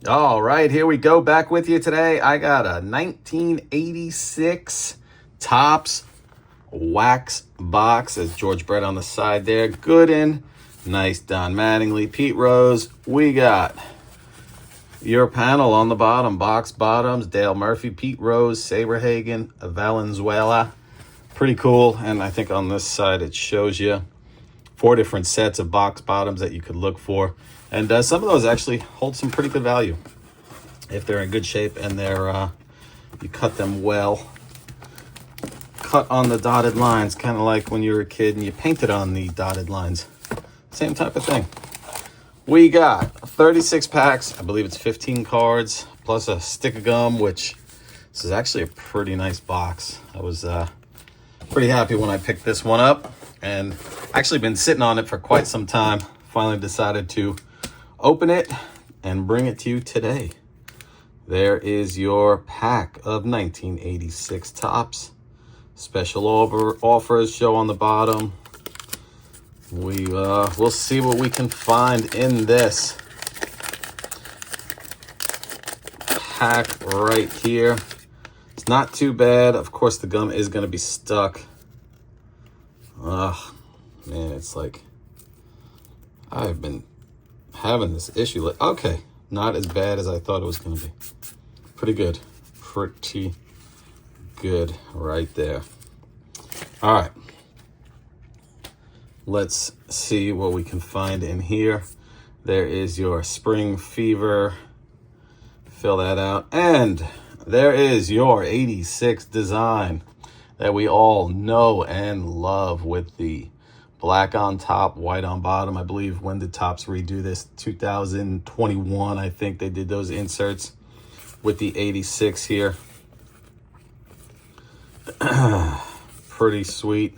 All right, here we go, back with you today. I got a 1986 Topps wax box. As George Brett on the side there. Gooden, nice Don Mattingly, Pete Rose. We got your panel on the bottom, box bottoms, Dale Murphy, Pete Rose, Saberhagen, Valenzuela. Pretty cool. And I think on this side it shows you 4 different sets of box bottoms that you could look for. And some of those actually hold some pretty good value if they're in good shape and they're you cut them well. Cut on the dotted lines, kind of like when you were a kid and you painted on the dotted lines. Same type of thing. We got 36 packs. I believe it's 15 cards plus a stick of gum, which this is actually a pretty nice box. I was pretty happy when I picked this one up and actually been sitting on it for quite some time. Finally decided to open it and bring it to you today. There is your pack of 1986 Topps. Special offers show on the bottom. We'll see what we can find in this pack right here. It's not too bad. Of course, the gum is going to be stuck. Ugh, man, it's like I've been having this issue. Okay, not as bad as I thought it was going to be. Pretty good. Pretty good right there. All right. Let's see what we can find in here. There is your Spring Fever. Fill that out. And there is your 86 design that we all know and love with the black on top, white on bottom. I believe, when did Topps redo this? 2021, I think they did those inserts with the 86 here. Pretty sweet.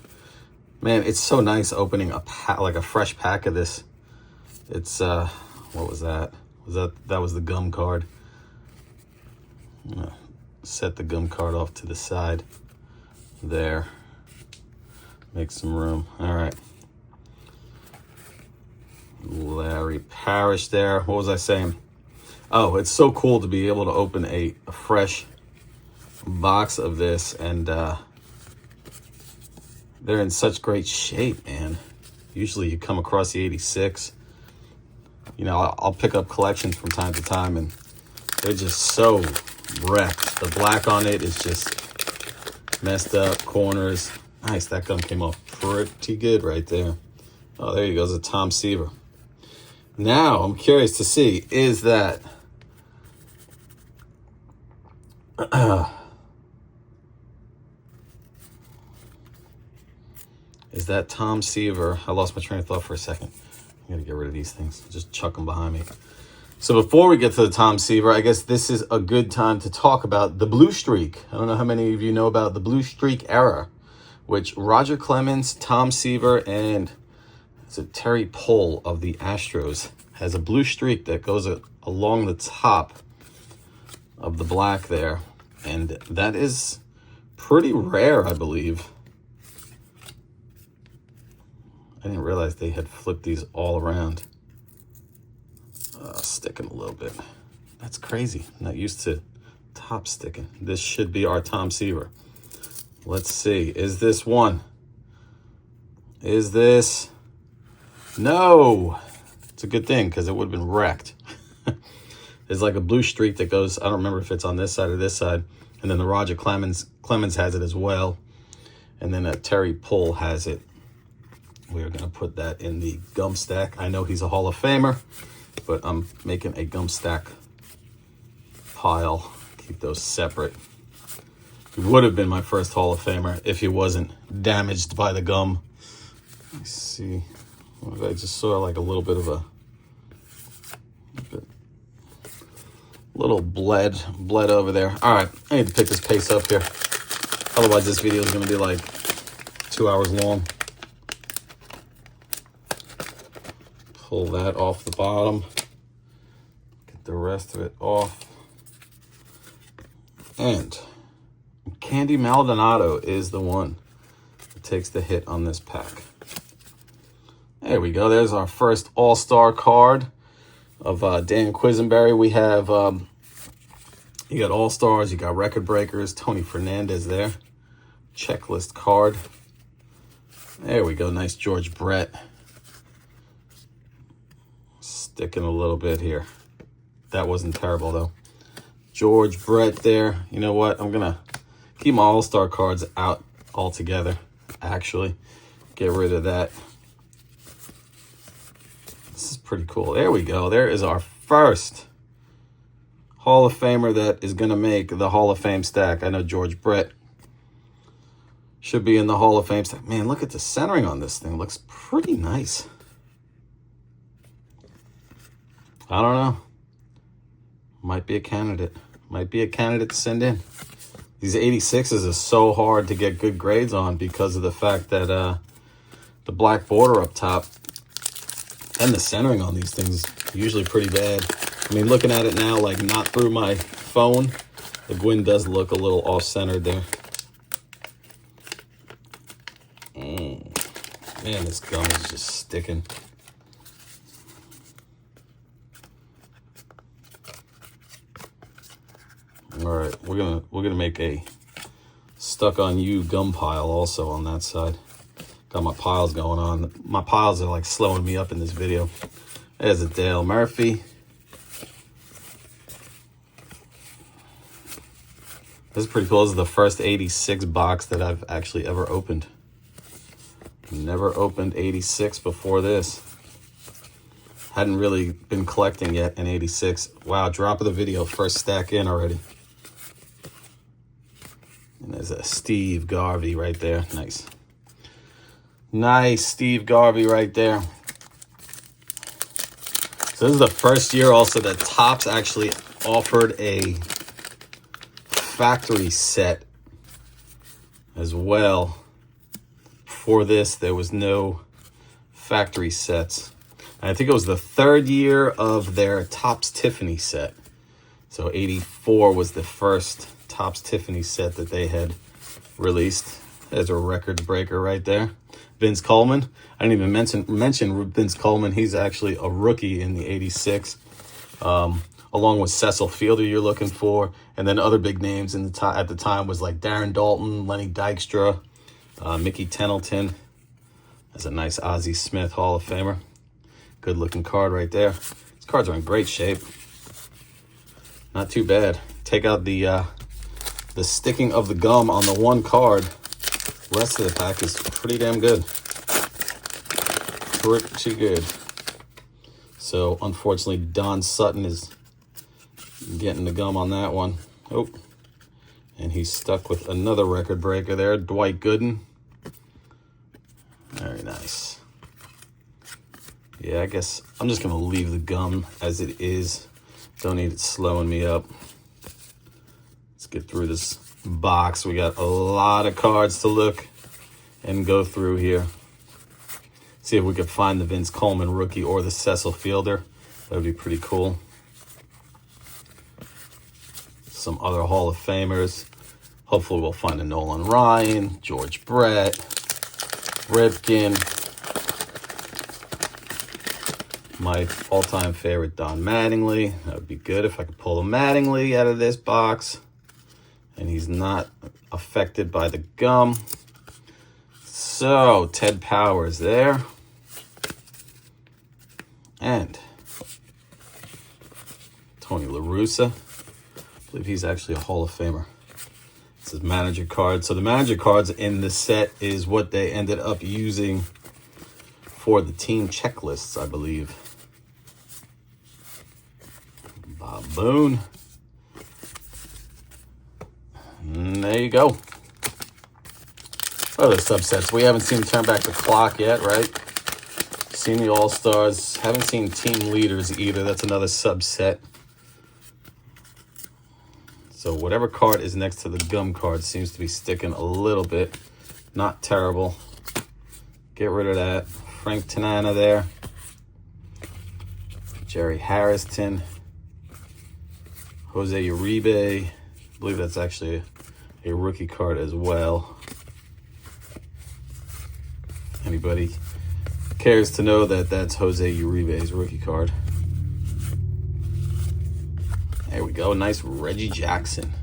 Man, it's so nice opening a pack, like a fresh pack of this. It's, what was that? That was the gum card. Set the gum card off to the side there. Make some room. All right. Larry Parrish there. What was I saying? Oh, it's so cool to be able to open a fresh box of this, and they're in such great shape, man. Usually you come across the 86. You know, I'll pick up collections from time to time, and they're just so wrecked. The black on it is just messed up, corners. Nice, that gum came off pretty good right there. Oh, there you go, it's a Tom Seaver. Now, I'm curious to see, is that is that Tom Seaver? I lost my train of thought for a second. I gotta get rid of these things. Just chuck them behind me. So before we get to the Tom Seaver, I guess this is a good time to talk about the blue streak. I don't know how many of you know about the blue streak era, which Roger Clemens, Tom Seaver, and Terry Pohl of the Astros has a blue streak that goes along the top of the black there. And that is pretty rare, I believe. I didn't realize they had flipped these all around. Sticking a little bit. That's crazy. I'm not used to top sticking. This should be our Tom Seaver. Let's see. Is this one? Is this? No. It's a good thing because it would have been wrecked. There's like a blue streak that goes, I don't remember if it's on this side or this side. And then the Roger Clemens has it as well. And then Terry Pohl has it. We're going to put that in the gum stack. I know he's a Hall of Famer, but I'm making a gum stack pile. Keep those separate. He would have been my first Hall of Famer if he wasn't damaged by the gum. Let's see. I just saw like a little bit of a little bled over there. All right, I need to pick this pace up here. Otherwise, this video is going to be like 2 hours long. Pull that off the bottom. Get the rest of it off. And Candy Maldonado is the one that takes the hit on this pack. There we go. There's our first All-Star card of Dan Quisenberry. We have, you got All-Stars, you got Record Breakers, Tony Fernandez there. Checklist card. There we go. Nice George Brett. Sticking a little bit here. That wasn't terrible, though. George Brett there. You know what? I'm going to keep my All-Star cards out altogether, actually. Get rid of that. This is pretty cool. There we go. There is our first Hall of Famer that is going to make the Hall of Fame stack. I know George Brett should be in the Hall of Fame stack. Man, look at the centering on this thing. It looks pretty nice. I don't know. Might be a candidate. Might be a candidate to send in. These 86s are so hard to get good grades on because of the fact that the black border up top and the centering on these things is usually pretty bad. I mean, looking at it now, like not through my phone, the Gwyn does look a little off-centered there. Man, this gum is just sticking. All right, we're gonna make a stuck on you gum pile also on that side. Got my piles going on. My piles are like slowing me up in this video. There's a Dale Murphy. This is pretty cool. This is the first 86 box that I've actually ever opened. Never opened 86 before this. Hadn't really been collecting yet in 86. Wow, drop of the video, first stack in already. And there's a Steve Garvey right there. Nice. Nice Steve Garvey right there. So this is the first year also that Topps actually offered a factory set as well. For this, there was no factory sets. And I think it was the third year of their Topps Tiffany set. So 84 was the first Topps Tiffany set that they had released. There's a record breaker right there. Vince Colman. I didn't even mention Vince Colman. He's actually a rookie in the 86. Along with Cecil Fielder you're looking for. And then other big names in the at the time was like Darren Daulton, Lenny Dykstra, Mickey Tettleton. That's a nice Ozzie Smith Hall of Famer. Good looking card right there. These cards are in great shape. Not too bad. Take out the sticking of the gum on the one card. The rest of the pack is pretty damn good. Pretty good. So unfortunately Don Sutton is getting the gum on that one. Oh. And he's stuck with another record breaker there. Dwight Gooden. Very nice. Yeah, I guess I'm just going to leave the gum as it is. Don't need it slowing me up. Let's get through this box. We got a lot of cards to look and go through here. See if we could find the Vince Colman rookie or the Cecil Fielder. That would be pretty cool. Some other Hall of Famers. Hopefully we'll find a Nolan Ryan, George Brett, Ripken. My all-time favorite, Don Mattingly. That would be good if I could pull a Mattingly out of this box. And he's not affected by the gum. So, Ted Powers there. And Tony La Russa. I believe he's actually a Hall of Famer. This is manager card. So the manager cards in this set is what they ended up using for the team checklists, I believe. Bob Boone. And there you go. Other subsets. We haven't seen Turn Back the Clock yet, right? Seen the All-Stars. Haven't seen Team Leaders either. That's another subset. So whatever card is next to the gum card seems to be sticking a little bit. Not terrible. Get rid of that. Frank Tanana there. Jerry Harrison. Jose Uribe. I believe that's actually a rookie card as well. Anybody cares to know that that's Jose Uribe's rookie card. There we go. Nice Reggie Jackson.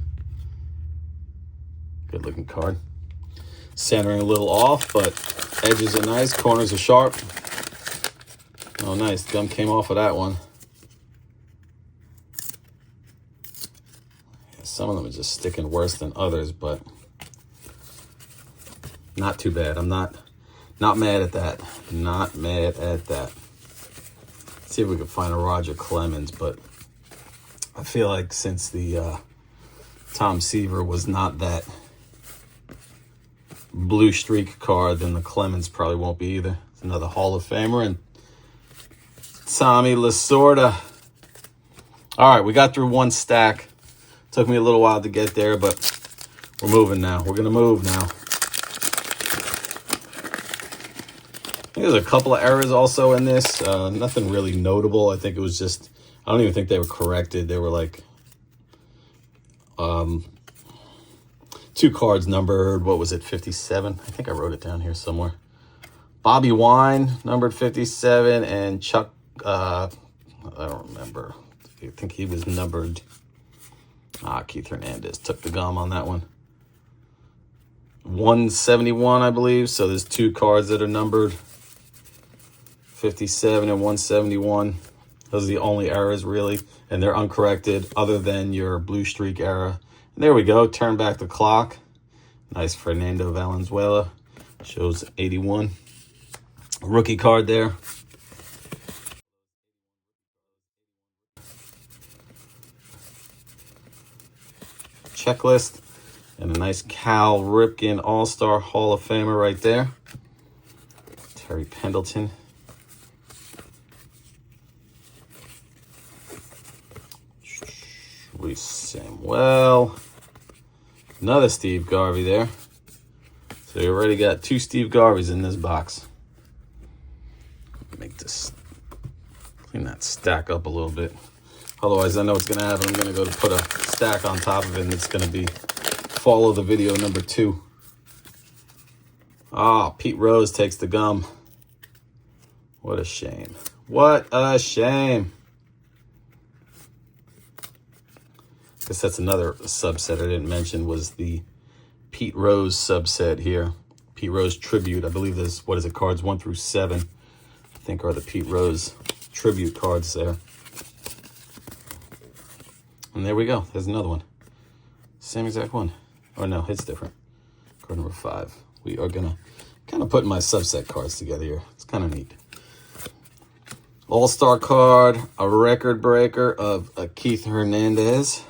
Good looking card. Centering a little off, but edges are nice. Corners are sharp. Oh, nice. Gum came off of that one. Yeah, some of them are just sticking worse than others, but not too bad. I'm not mad at that. Not mad at that. Let's see if we can find a Roger Clemens, but I feel like since the Tom Seaver was not that blue streak card, then the Clemens probably won't be either. It's another Hall of Famer, and Tommy Lasorda. All right, we got through one stack. Took me a little while to get there, but we're moving now. We're gonna move now. I think there's a couple of errors also in this. Nothing really notable. I think it was just, I don't even think they were corrected. They were like 2 cards numbered, what was it, 57? I think I wrote it down here somewhere. Bobby Wine, numbered 57, and Chuck, I don't remember. I think he was numbered, Keith Hernandez took the gum on that one. 171, I believe, so there's 2 cards that are numbered. 57 and 171. Those are the only errors, really, and they're uncorrected other than your blue streak error. And there we go. Turn back the clock. Nice Fernando Valenzuela. Shows 81. Rookie card there. Checklist. And a nice Cal Ripken All-Star Hall of Famer right there. Terry Pendleton. Luis Samuel. Another Steve Garvey there. So you already got 2 Steve Garveys in this box. Make this, clean that stack up a little bit. Otherwise, I know what's going to happen. I'm going to go to put a stack on top of it, and it's going to be follow the video number 2. Pete Rose takes the gum. What a shame. What a shame. I guess that's another subset I didn't mention, was the Pete Rose subset here. Pete Rose tribute. I believe there's, what is it, cards 1 through 7, I think are the Pete Rose tribute cards there. And there we go. There's another one. Same exact one. Oh, no, it's different. Card number 5. We are going to kind of put my subset cards together here. It's kind of neat. All-Star card, a record breaker of Keith Hernandez.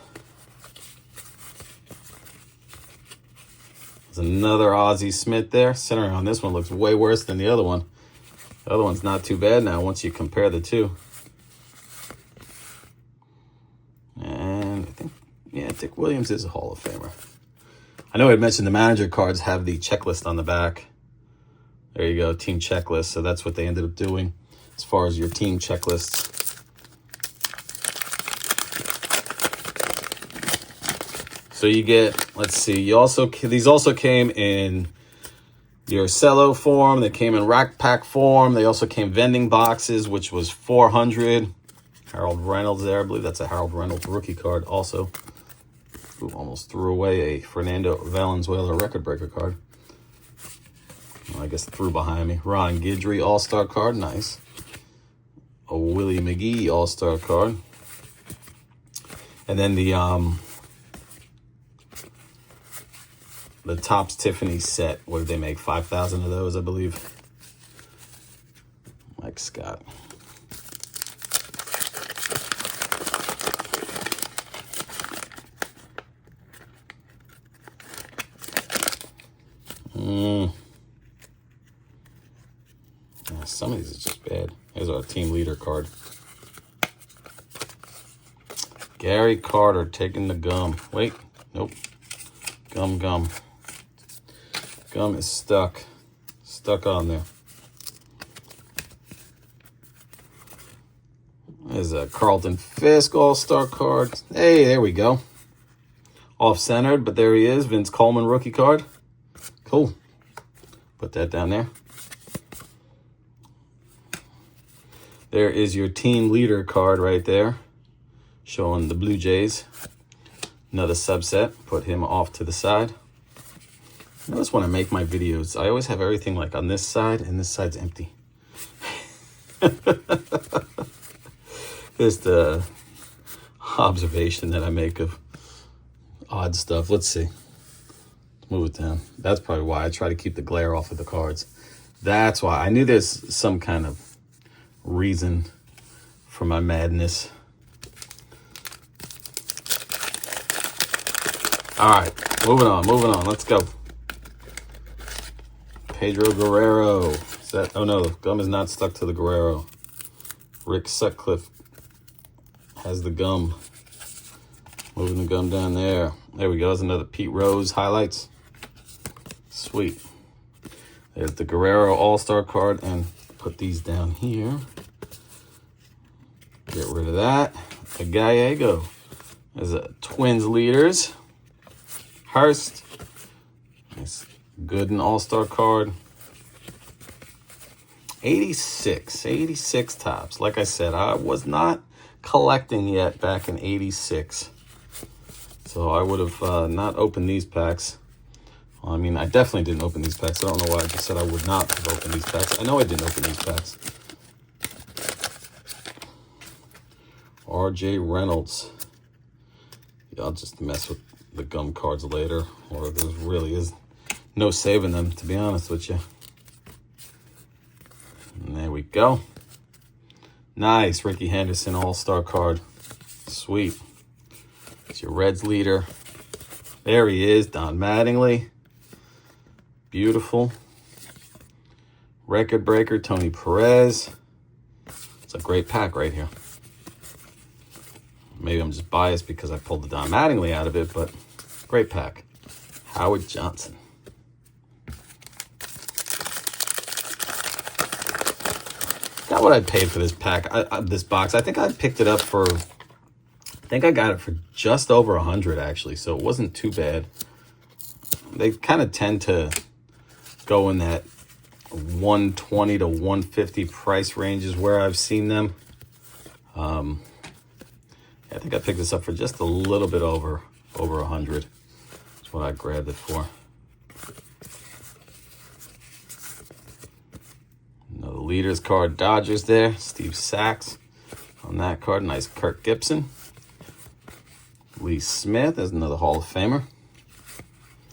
Another Ozzie Smith there. Centering on this one looks way worse than the other one. The other one's not too bad now once you compare the 2. And I think, yeah, Dick Williams is a Hall of Famer. I know I mentioned the manager cards have the checklist on the back. There you go, team checklist. So that's what they ended up doing as far as your team checklists. So you get, let's see, these also came in your cello form. They came in rack pack form. They also came vending boxes, which was 400. Harold Reynolds there. I believe that's a Harold Reynolds rookie card also. Ooh, almost threw away a Fernando Valenzuela record breaker card. Well, I guess threw behind me. Ron Guidry All-Star card. Nice. A Willie McGee All-Star card. And then the Topps Tiffany set. What did they make? 5,000 of those, I believe. Mike Scott. Yeah, some of these are just bad. Here's our team leader card. Gary Carter taking the gum. Wait, nope. Gum. Gum is stuck on there. There's a Carlton Fisk All-Star card. Hey, there we go. off-centered, but there he is. Vince Colman rookie card. Cool. Put that down there. There is your team leader card right there, showing the Blue Jays. Another subset. Put him off to the side. I always want to make my videos, I always have everything like on this side, and this side's empty. Just the observation that I make of odd stuff. Let's see. Let's move it down. That's probably why I try to keep the glare off of the cards. That's why. I knew there's some kind of reason for my madness. All right, moving on. Let's go. Pedro Guerrero. Is that? Oh no, the gum is not stuck to the Guerrero. Rick Sutcliffe has the gum. Moving the gum down there. There we go. There's another Pete Rose highlights. Sweet. There's the Guerrero All-Star card, and put these down here. Get rid of that. The Gallego. There's a Twins leaders. Hurst. Nice. Gooden All-Star card. 86 tops. Like I said, I was not collecting yet back in 86. So I would have not opened these packs. Well, I mean, I definitely didn't open these packs. I don't know why I just said I would not have opened these packs. I know I didn't open these packs. R.J. Reynolds. Yeah, I'll just mess with the gum cards later. Or there really is no saving them, to be honest with you. And there we go. Nice. Ricky Henderson All-Star card. Sweet. It's your Reds leader. There he is, Don Mattingly. Beautiful. Record breaker, Tony Perez. It's a great pack right here. Maybe I'm just biased because I pulled the Don Mattingly out of it, but great pack. Howard Johnson. Not what I paid for this pack, this box. I think I picked it up for, I think I got it for just over 100 actually, so it wasn't too bad. They kind of tend to go in that 120 to 150 price range is where I've seen them. I think I picked this up for just a little bit over 100. That's what I grabbed it for. Another leaders card, Dodgers there. Steve Sachs on that card. Nice Kirk Gibson. Lee Smith, there's another Hall of Famer.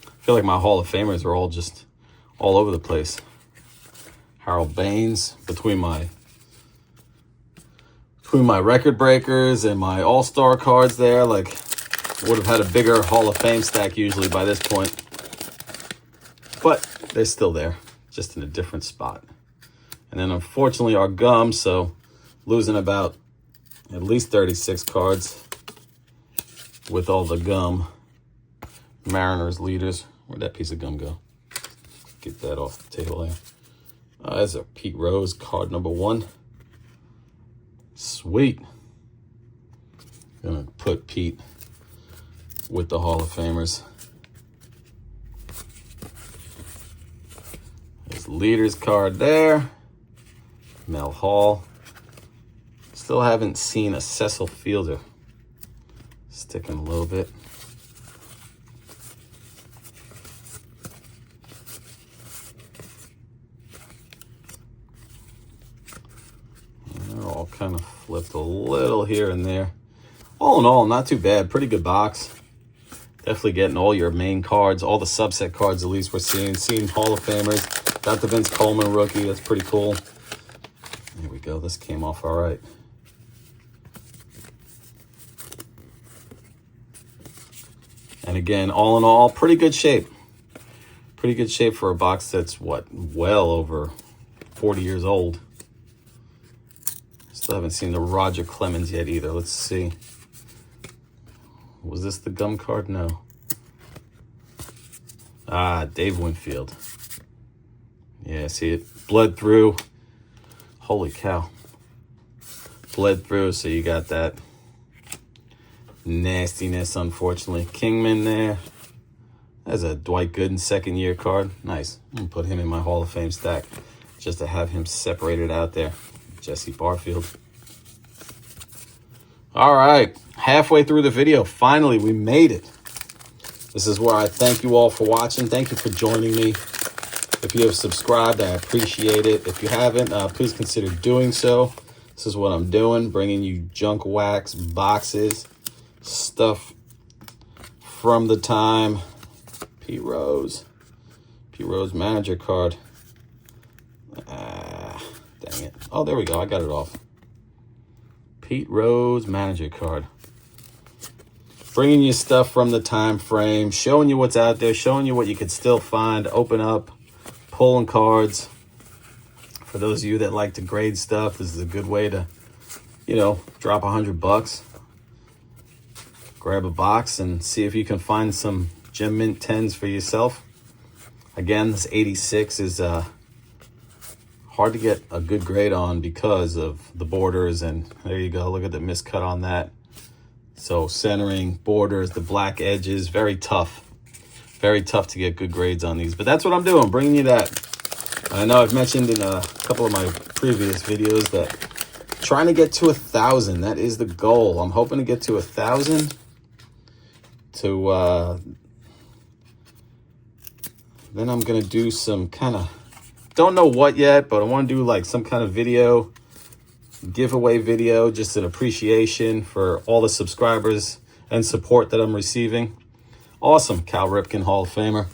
I feel like my Hall of Famers are all just all over the place. Harold Baines, between my record breakers and my all-star cards there, like, would have had a bigger Hall of Fame stack usually by this point. But they're still there, just in a different spot. And then unfortunately our gum, so losing about at least 36 cards with all the gum. Mariners leaders. Where'd that piece of gum go? Get that off the table there. That's a Pete Rose card number 1. Sweet. Gonna put Pete with the Hall of Famers. There's leaders card there. Mel Hall. Still haven't seen a Cecil Fielder. Sticking a little bit. They're all kind of flipped a little here and there. All in all, not too bad. Pretty good box. Definitely getting all your main cards, all the subset cards at least we're seeing. Seeing Hall of Famers. Got the Vince Colman rookie. That's pretty cool. There we go. This came off all right. And again, all in all, pretty good shape. Pretty good shape for a box that's, what, well over 40 years old. Still haven't seen the Roger Clemens yet either. Let's see. Was this the gum card? No. Ah, Dave Winfield. Yeah, see it bled through. Holy cow. Bled through, so you got that. nastiness, unfortunately. Kingman there. That's a Dwight Gooden second-year card. Nice. I'm going to put him in my Hall of Fame stack just to have him separated out there. Jesse Barfield. All right. Halfway through the video. Finally, we made it. This is where I thank you all for watching. Thank you for joining me. If you have subscribed, I appreciate it. If you haven't, please consider doing so. This is what I'm doing, bringing you junk wax boxes, stuff from the time. Pete Rose manager card. Dang it. Oh, there we go. I got it off. Pete Rose manager card. Bringing you stuff from the time frame, showing you what's out there, showing you what you could still find, open up, pulling cards. For those of you that like to grade stuff, this is a good way to, drop $100, grab a box and see if you can find some Gem Mint 10s for yourself. Again, this 86 is hard to get a good grade on because of the borders, and there you go. Look at the miscut on that. So centering, borders, the black edges, very tough. Very tough to get good grades on these. But that's what I'm doing, bringing you that. I know I've mentioned in a couple of my previous videos that trying to get to 1,000, that is the goal. I'm hoping to get to 1,000 to, then I'm going to do some kind of, don't know what yet, but I want to do like some kind of video, giveaway video, just an appreciation for all the subscribers and support that I'm receiving. Awesome. Cal Ripken, Hall of Famer.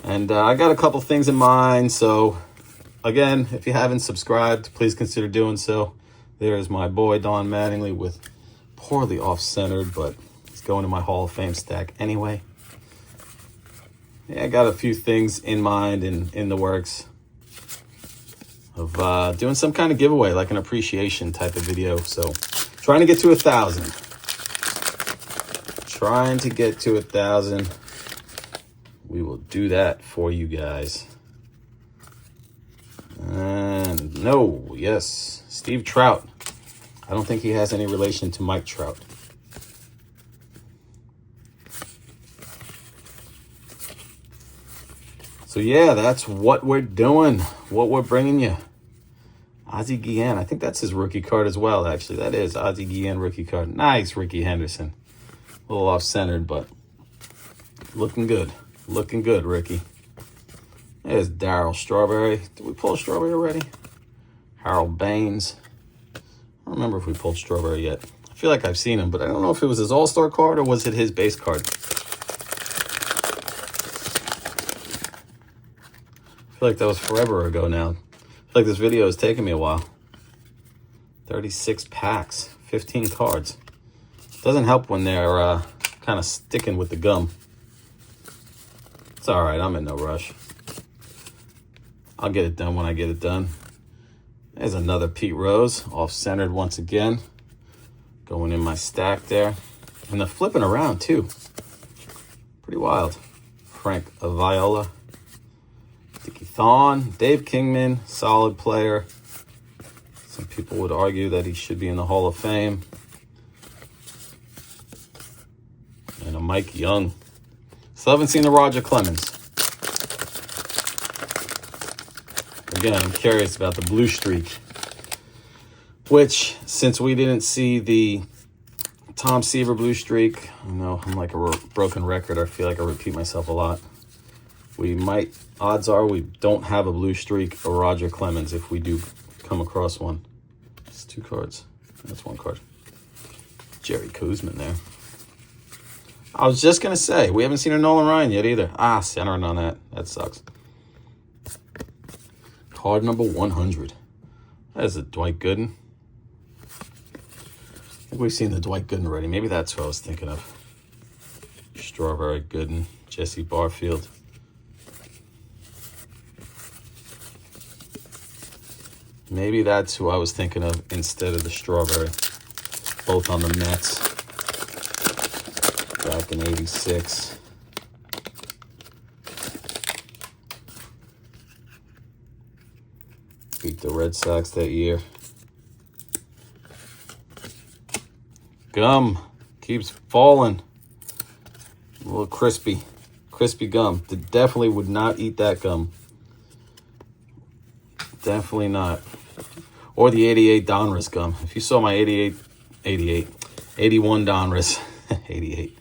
And I got a couple things in mind. So, again, if you haven't subscribed, please consider doing so. There's my boy, Don Mattingly, with poorly off-centered, but he's going to my Hall of Fame stack anyway. Yeah, I got a few things in mind and in the works of doing some kind of giveaway, like an appreciation type of video. So, trying to get to 1,000. Trying to get to 1,000. We will do that for you guys. And no, yes, Steve Trout. I don't think he has any relation to Mike Trout. So yeah, that's what we're doing, what we're bringing you. Ozzie Guillen, I think that's his rookie card as well, actually. That is Ozzie Guillen rookie card. Nice, Ricky Henderson. A little off-centered, but looking good. Looking good, Ricky. There's Darryl Strawberry. Did we pull Strawberry already? Harold Baines. I don't remember if we pulled Strawberry yet. I feel like I've seen him, but I don't know if it was his all-star card or was it his base card. I feel like that was forever ago now. I feel like this video is taking me a while. 36 packs, 15 cards. Doesn't help when they're kind of sticking with the gum. It's all right. I'm in no rush. I'll get it done when I get it done. There's another Pete Rose, off-centered once again. Going in my stack there. And they're flipping around, too. Pretty wild. Frank Viola. Dickie Thon. Dave Kingman, solid player. Some people would argue that he should be in the Hall of Fame. And a Mike Young. Still haven't seen the Roger Clemens. Again, I'm curious about the blue streak. Which, since we didn't see the Tom Seaver blue streak, I know I'm like a broken record. I feel like I repeat myself a lot. We might, odds are we don't have a blue streak or Roger Clemens if we do come across one. It's 2 cards. That's 1 card. Jerry Kuzman there. I was just going to say, we haven't seen a Nolan Ryan yet either. Centering on that. That sucks. Card number 100. That is a Dwight Gooden. I think we've seen the Dwight Gooden already. Maybe that's what I was thinking of. Strawberry Gooden. Jesse Barfield. Maybe that's who I was thinking of instead of the Strawberry. Both on the Mets. Back in 86. Beat the Red Sox that year. Gum. Keeps falling. A little crispy gum. Definitely would not eat that gum. Definitely not. Or the 88 Donruss gum. If you saw my 81 Donruss, 88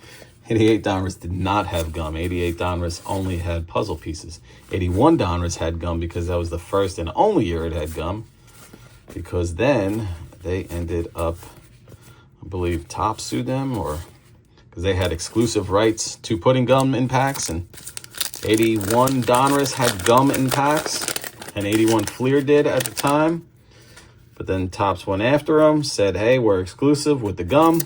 Donruss did not have gum. 88 Donruss only had puzzle pieces. 81 Donruss had gum because that was the first and only year it had gum. Because then they ended up, I believe, Top sued them, or because they had exclusive rights to putting gum in packs, and 81 Donruss had gum in packs, and 81 Fleer did at the time. But then Topps went after them, said, hey, we're exclusive with the gum.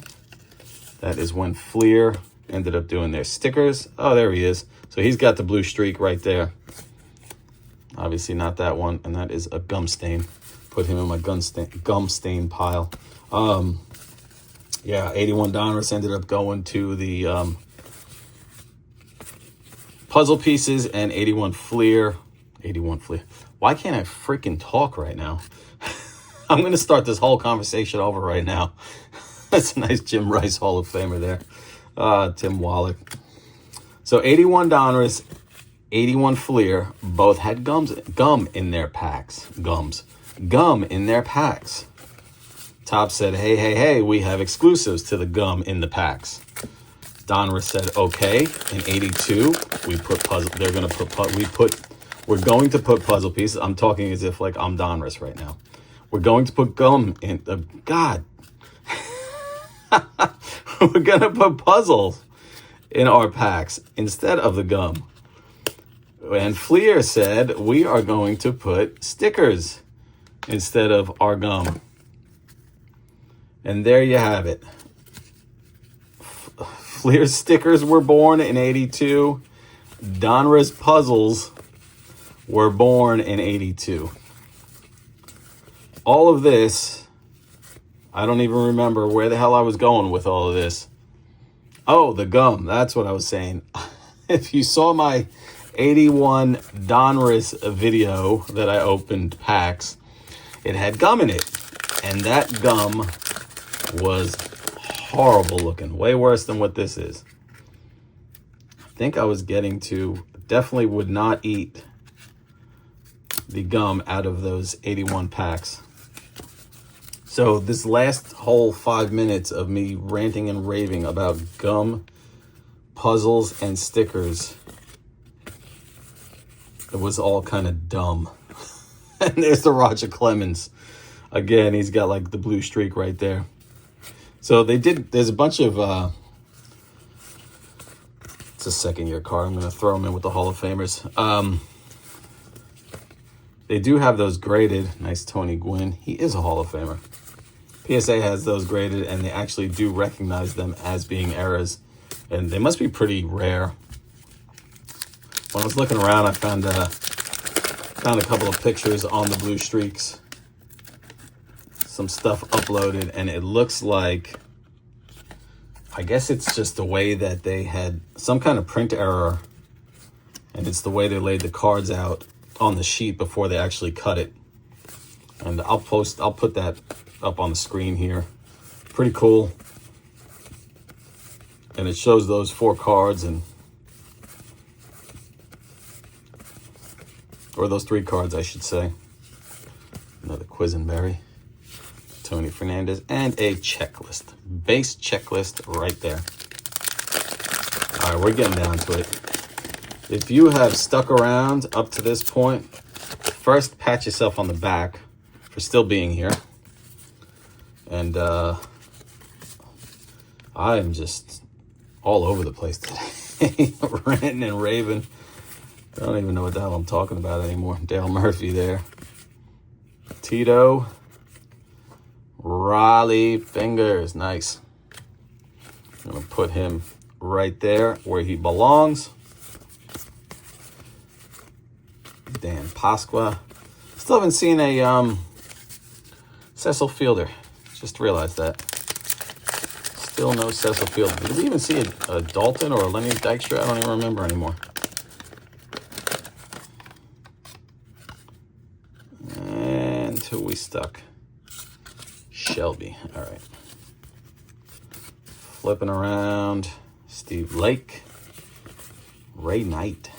That is when Fleer ended up doing their stickers. Oh, there he is. So he's got the blue streak right there. Obviously not that one, and that is a gum stain. Put him in my gum stain pile. Yeah, 81 Donruss ended up going to the puzzle pieces, and 81 Fleer. Why can't I freaking talk right now? I'm going to start this whole conversation over right now. That's a nice Jim Rice Hall of Famer there. Tim Wallach. So 81 Donruss, 81 Fleer, both had gum in their packs. Gum in their packs. Topps said, hey, we have exclusives to the gum in the packs. Donruss said, okay. In 82, we put puzzle. We're going to put puzzle pieces. I'm talking as if like I'm Donruss right now. We're going to put gum in. God. We're going to put puzzles in our packs instead of the gum. And Fleer said, we are going to put stickers instead of our gum. And there you have it. Fleer stickers were born in 82. Donruss puzzles were born in 82. All of this, I don't even remember where the hell I was going with all of this. Oh, the gum. That's what I was saying. If you saw my 81 Donruss video that I opened packs, it had gum in it. And that gum was horrible looking. Way worse than what this is. I think I was getting to, definitely would not eat the gum out of those 81 packs. So this last whole 5 minutes of me ranting and raving about gum, puzzles, and stickers, it was all kind of dumb. And there's the Roger Clemens. Again, he's got like the blue streak right there. So there's a bunch of, it's a second year card. I'm going to throw them in with the Hall of Famers. They do have those graded. Nice Tony Gwynn. He is a Hall of Famer. PSA has those graded, and they actually do recognize them as being errors. And they must be pretty rare. When I was looking around, I found a couple of pictures on the blue streaks. Some stuff uploaded, and it looks like, I guess it's just the way that they had some kind of print error, and it's the way they laid the cards out on the sheet before they actually cut it. And I'll put that up on the screen here. Pretty cool. And it shows those 4 cards, or those 3 cards, I should say. Another Quisenberry, Tony Fernandez, and a checklist. Base checklist right there. All right, we're getting down to it. If you have stuck around up to this point, first pat yourself on the back for still being here. And I am just all over the place today. Ranting and raving. I don't even know what the hell I'm talking about anymore. Dale Murphy there. Tito. Raleigh Fingers. Nice. I'm going to put him right there where he belongs. Dan Pasqua. Still haven't seen a Cecil Fielder. Just realized that. Still no Cecil Fielder. Did we even see a Daulton or a Lenny Dykstra? I don't even remember anymore. And who we stuck? Shelby. All right. Flipping around. Steve Lake. Ray Knight.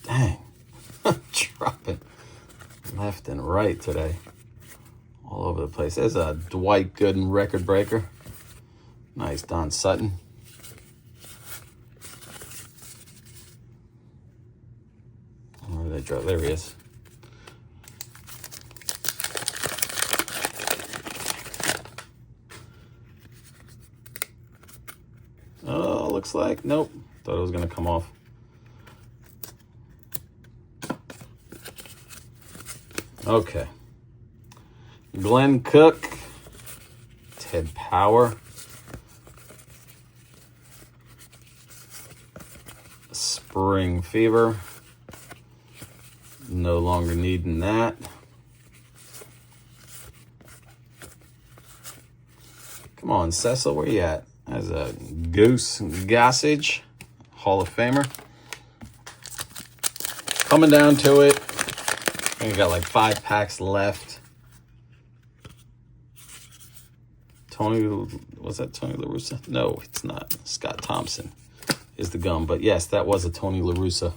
Dang. Dropping left and right today. All over the place. There's a Dwight Gooden record breaker. Nice Don Sutton. Where did they drop? There he is. Oh, looks like, nope. Thought it was going to come off. Okay. Glenn Cook. Ted Power. Spring Fever. No longer needing that. Come on, Cecil, where you at? That's a Goose Gossage, Hall of Famer. Coming down to it. I think I got like 5 packs left. Tony, was that Tony La Russa? No, it's not. Scott Thompson is the gum. But yes, that was a Tony La Russa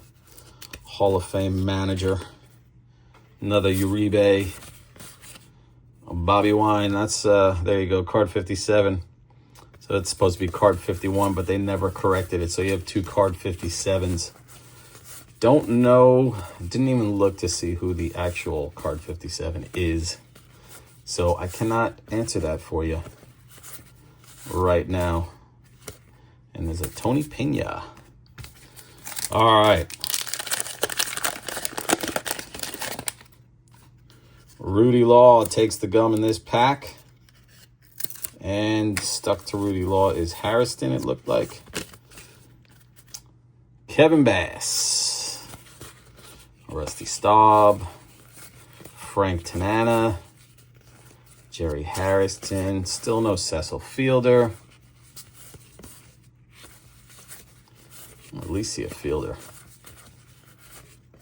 Hall of Fame manager. Another Uribe. Bobby Wine. That's, there you go, card 57. So it's supposed to be card 51, but they never corrected it. So you have 2 card 57s. Don't know. Didn't even look to see who the actual card 57 is. So I cannot answer that for you right now. And there's a Tony Pena. All right. Rudy Law takes the gum in this pack. And stuck to Rudy Law is Harrison, it looked like. Kevin Bass. Rusty Staub. Frank Tanana. Jerry Harrison. Still no Cecil Fielder. Alicia Fielder.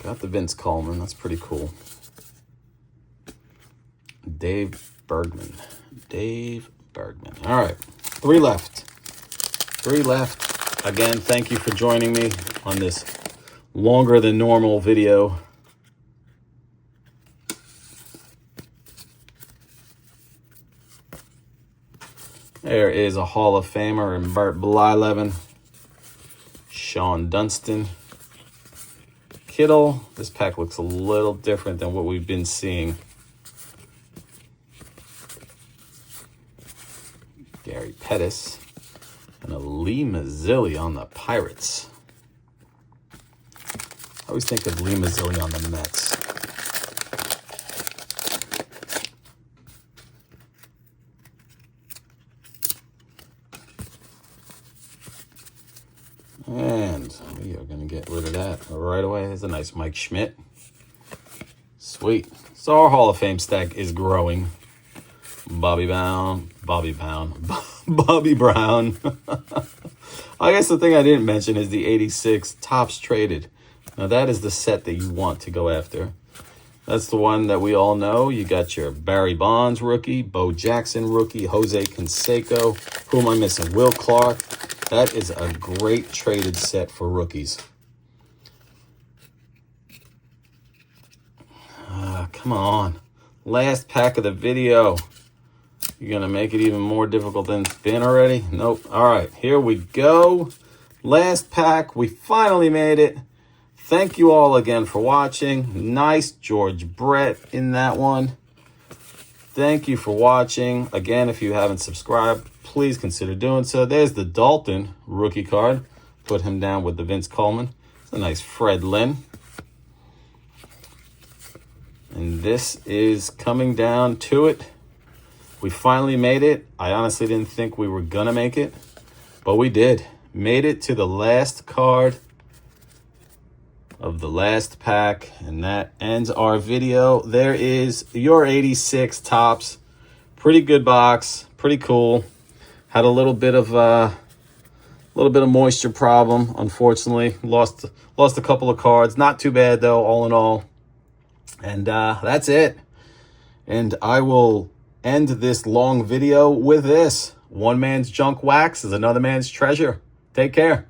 Got the Vince Colman. That's pretty cool. Dave Bergman. Dave Bergman. All right. 3 left. 3 left. Again, thank you for joining me on this longer than normal video. There is a Hall of Famer in Bert Blyleven. Sean Dunston. Kittle. This pack looks a little different than what we've been seeing. Gary Pettis. And a Lee Mazzilli on the Pirates. I always think of Lee Mazzilli on the Mets. And we are going to get rid of that right away. There's a nice Mike Schmidt. Sweet. So our Hall of Fame stack is growing. Bobby Brown. I guess the thing I didn't mention is the 86 Topps Traded. Now that is the set that you want to go after. That's the one that we all know. You got your Barry Bonds rookie, Bo Jackson rookie, Jose Canseco. Who am I missing? Will Clark. That is a great traded set for rookies. Come on. Last pack of the video. You're going to make it even more difficult than it's been already? Nope. All right, here we go. Last pack. We finally made it. Thank you all again for watching. Nice George Brett in that one. Thank you for watching. Again, if you haven't subscribed, please consider doing so. There's the Daulton rookie card. Put him down with the Vince Colman. It's a nice Fred Lynn. And this is coming down to it. We finally made it. I honestly didn't think we were going to make it, but we did. Made it to the last card of the last pack, and that ends our video. There is your 86 Topps. Pretty good box. Pretty cool. Had a little bit of moisture problem, unfortunately. Lost a couple of cards. Not too bad though, all in all. And that's it. And I will end this long video with this. One man's junk wax is another man's treasure. Take care.